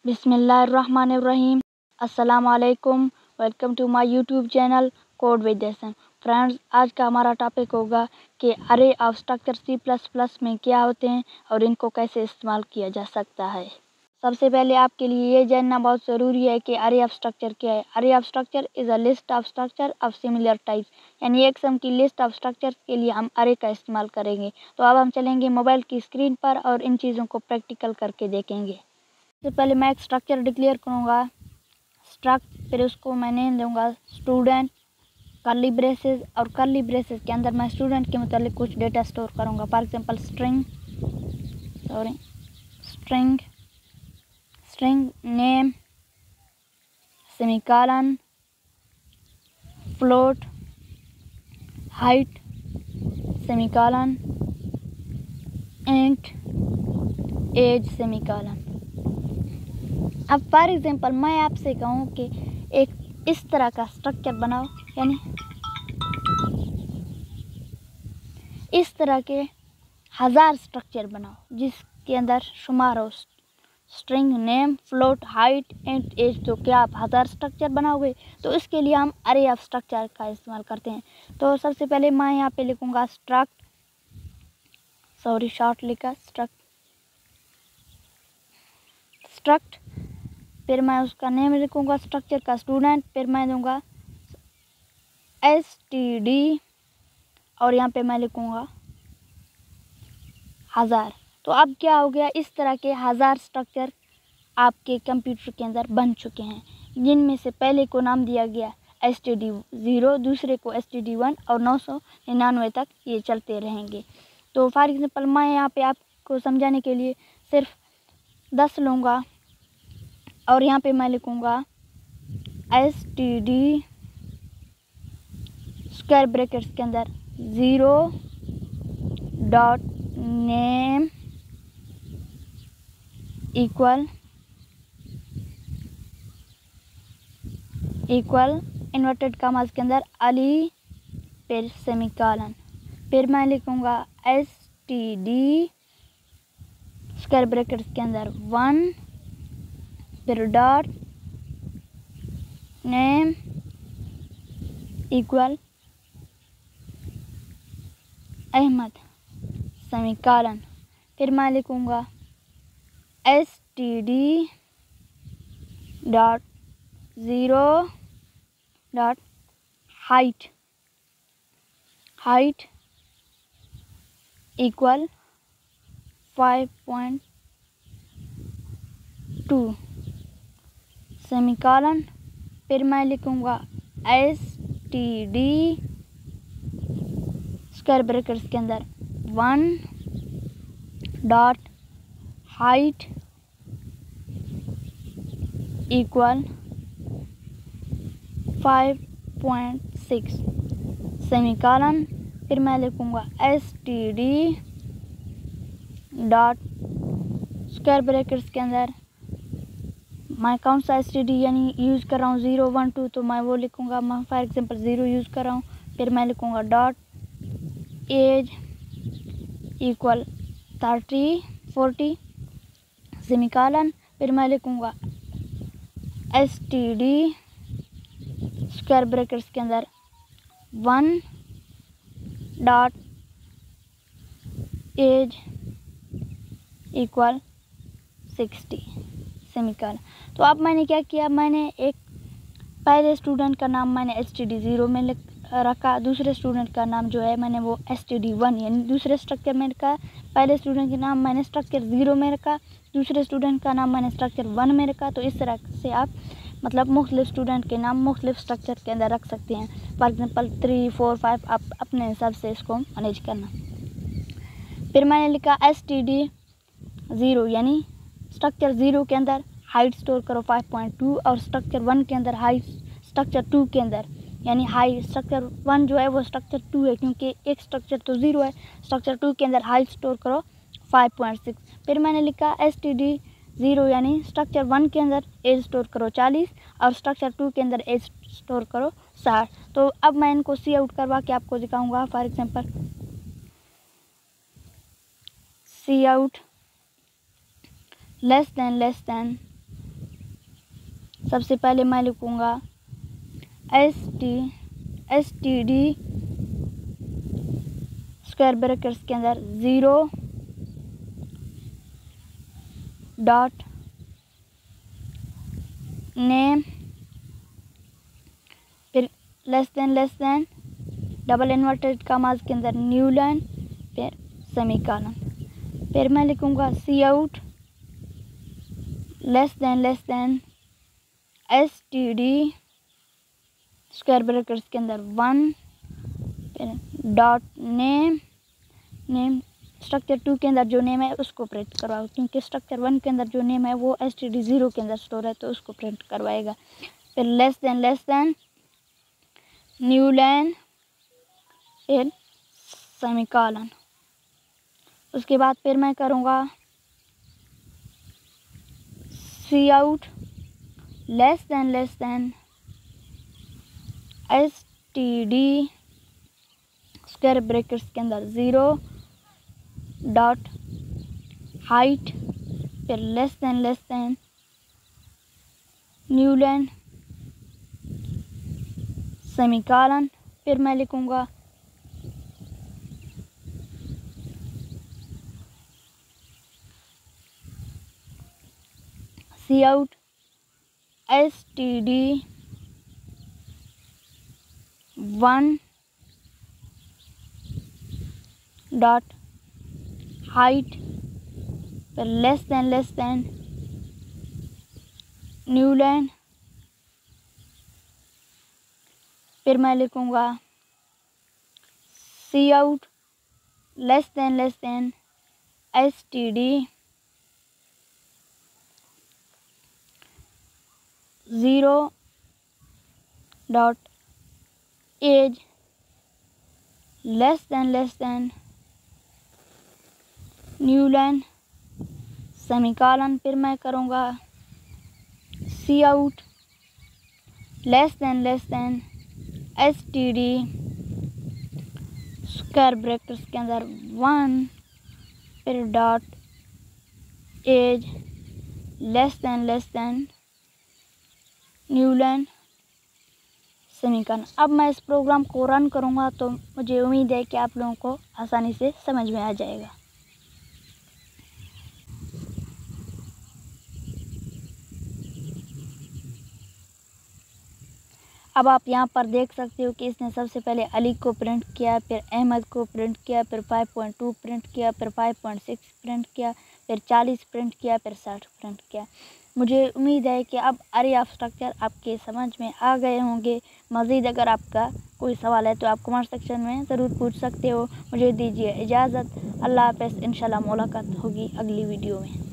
बिस्मिल्लाहिर्रहमानिर्रहीम। अस्सलाम वालेकुम। Welcome to my YouTube channel code with Ehsan. Friends, आज का हमारा टॉपिक होगा कि अरे ऑफ स्ट्रक्चर C++ में क्या होते हैं और इनको कैसे इस्तेमाल किया जा सकता है। सबसे पहले आपके लिए ये जानना बहुत ज़रूरी है कि अरे ऑफ स्ट्रक्चर क्या है। अरे of structure is a list of structure of similar types, यानी एक किस्म की लिस्ट ऑफ स्ट्रक्चर के लिए हम अरे का इस्तेमाल करेंगे। तो अब हम चलेंगे मोबाइल की स्क्रीन पर और इन चीज़ों को प्रैक्टिकल करके देखेंगे। सबसे पहले मैं एक स्ट्रक्चर डिक्लेयर करूँगा स्ट्रक्ट, फिर उसको मैं नेम दूँगा स्टूडेंट, कर्ली ब्रेसेस, और कर्ली ब्रेसेस के अंदर मैं स्टूडेंट के मतलब कुछ डेटा स्टोर करूँगा। For example string name semicolon float height semicolon int age semicolon. अब फॉर एग्जांपल मैं आपसे कहूँ कि एक इस तरह का स्ट्रक्चर बनाओ, यानी इस तरह के 1000 स्ट्रक्चर बनाओ जिसके अंदर शुमार हो string name float height and age. तो क्या आप 1000 स्ट्रक्चर बनाओगे? तो इसके लिए हम अरे ऑफ स्ट्रक्चर का इस्तेमाल करते हैं। तो सबसे पहले मैं यहाँ पे लिखूँगा शॉर्ट लिखा स्ट्रक्ट, फिर मैं उसका नेम लिखूँगा स्ट्रक्चर का स्टूडेंट, फिर मैं दूँगा std और यहाँ पे मैं लिखूँगा 1000। तो अब क्या हो गया, इस तरह के 1000 स्ट्रक्चर आपके कंप्यूटर के अंदर बन चुके हैं, जिनमें से पहले को नाम दिया गया std0, दूसरे को std1 और 999 तक ये चलते रहेंगे। तो फॉर एग्जांपल मैं यहाँ पे आपको समझाने के लिए सिर्फ 10 लूँगा और यहाँ पे मैं लिखूँगा std स्क्वायर ब्रैकेट्स के अंदर 0 dot name equal inverted commas के अंदर अली, फिर सेमीकोलन, फिर मैं लिखूँगा std स्क्वायर ब्रैकेट्स के अंदर 1, फिर dot name equal Ahmed semicolon, फिर मैं लिखूँगा std dot 0 dot height equal 5.2 semicolon, फिर मैं लिखूँगा std स्क्वायर ब्रैकेट्स के अंदर 1 डॉट हाइट इक्वल 5.6 सेमीकोलन, फिर मैं लिखूँगा std डॉट स्क्वायर ब्रैकेट्स के अंदर मैं कौन सा std यानी यूज़ कर रहा हूँ 0 1 2, तो मैं वो लिखूँगा, मैं फॉर एग्जांपल 0 यूज़ कर रहा हूँ। फिर मैं लिखूँगा डॉट एज इक्वल 30-40 सेमीकोलन, फिर मैं लिखूँगा std स्क्वायर ब्रैकेट्स के अंदर 1 डॉट एज इक्वल 60 सेमीकोलन। तो अब मैंने क्या किया, मैंने एक पहले स्टूडेंट का नाम मैंने std0 में रखा, दूसरे स्टूडेंट का नाम जो है मैंने वो std1 यानी दूसरे स्ट्रक्चर में रखा। पहले स्टूडेंट के नाम मैंने स्ट्रक्चर 0 में रखा, दूसरे स्टूडेंट का नाम मैंने स्ट्रक्चर 1 में रखा। तो इस तरह से आप मतलब मुख्तलिफ स्टूडेंट के नाम मुख्तलिफ स्ट्रक्चर के अंदर रख सकते हैं। फॉर एग्जांपल 3 4 5 आप अपने हिसाब से इसको मैनेज करना। फिर मैंने लिखा std0 यानी स्ट्रक्चर 0 के अंदर हाइट स्टोर करो 5.2 और स्ट्रक्चर 1 के अंदर हाइट स्ट्रक्चर 2 के अंदर यानी हाई स्ट्रक्चर 1 जो है वो स्ट्रक्चर 2 है, क्योंकि एक स्ट्रक्चर तो 0 है। स्ट्रक्चर 2 के अंदर हाइट स्टोर करो 5.6। फिर मैंने लिखा std0 यानी स्ट्रक्चर 1 के अंदर एज स्टोर करो 40 और स्ट्रक्चर 2 के अंदर एज स्टोर करो 60। तो अब मैं इनको सी आउट करवा के आपको दिखाऊंगा। For example C out less than सबसे पहले मैं लिखूँगा STD स्क्वायर ब्रैकेट्स के अंदर 0 डॉट नेम, फिर less then double inverted commas के अंदर न्यू लाइन, फिर सेमीकोलन। फिर मैं लिखूँगा Cout less than STD square brackets के अंदर 1, फिर डॉट नेम स्ट्रक्चर 2 के अंदर जो नेम है उसको प्रिंट करवाओ, क्योंकि स्ट्रक्चर 1 के अंदर जो नेम है वो STD 0 के अंदर स्टोर है तो उसको प्रिंट करवाएगा। फिर लेस देन न्यू लाइन, फिर सेमीकोलन। उसके बाद फिर मैं करूँगा Cout less than STD square brackets के अंदर 0 डॉट हाइट, फिर less than new line, semicolon. फिर मैं लिखूँगा Cout STD 1 डॉट हाइट, फिर लेस देन न्यू लाइन। फिर मैं लिखूँगा Cout less than STD 0 dot age, less than new line, semicolon. फिर मैं करूँगा Cout less than STD square brackets के अंदर 1, फिर dot age, less than new line, semicolon. अब मैं इस प्रोग्राम को रन करूँगा तो मुझे उम्मीद है कि आप लोगों को आसानी से समझ में आ जाएगा। अब आप यहाँ पर देख सकते हो कि इसने सबसे पहले अली को प्रिंट किया, फिर अहमद को प्रिंट किया, फिर 5.2 प्रिंट किया, फिर 5.6 प्रिंट किया, फिर 40 प्रिंट किया, फिर 60 प्रिंट किया। मुझे उम्मीद है कि अब अरे ऑफ स्ट्रक्चर आपके समझ में आ गए होंगे। मज़ीद अगर आपका कोई सवाल है तो आप कमेंट सेक्शन में ज़रूर पूछ सकते हो। मुझे दीजिए इजाज़त। अल्लाह हाफ़िज़। इंशाल्लाह मुलाकात होगी अगली वीडियो में।